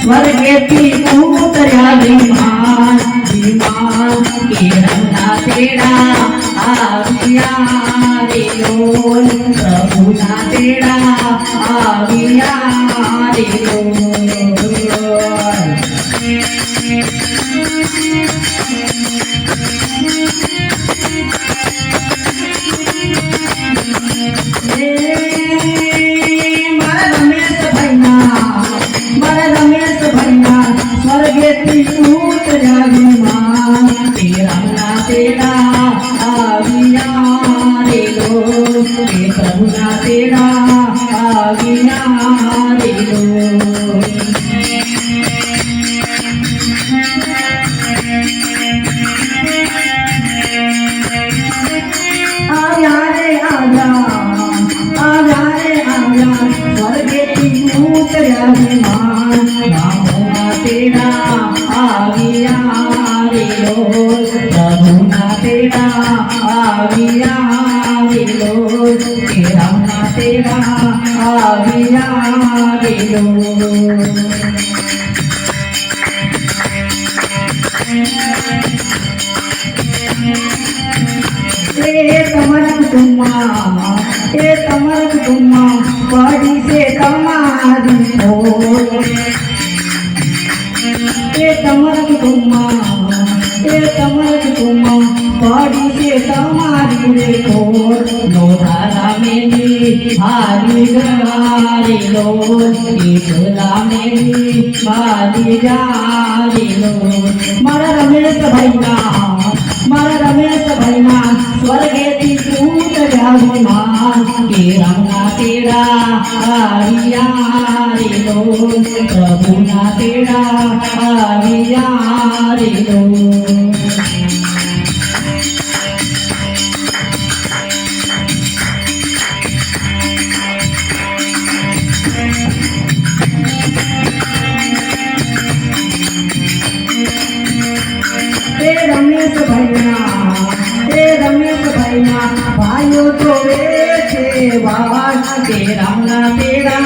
स्वर्गेती उतर्या विमान विमान किरणा तेरा आविया रे लोल प्रभुना तेरा आविया रे स्वर्गेती उतर्या विमान तेरा तेरा आविया रे लोल प्रभुना तेरा आविया रे लोल आजा रे आजा आजा रे आजा स्वर्गेती उतर्या विमान तेरा आविया रे लोल प्रभुना तेरा आविया रे लोल तेरा आविया रे लोल तमरक तुम्मा पड़ी से तमारी खोल तमरक तुम्मा पड़ी से तमारी रे खोल लोधारा मेरी भारी गारी लोल एकला मेरी भारी गारी लोल मारा रमेश भैया स्वर्गेती उतर्या विमान केरंगा तेरा आविया रे लोल प्रभुना तेरा आविया रे लोल रमेश भैया भाइयों तो वे थे तेरा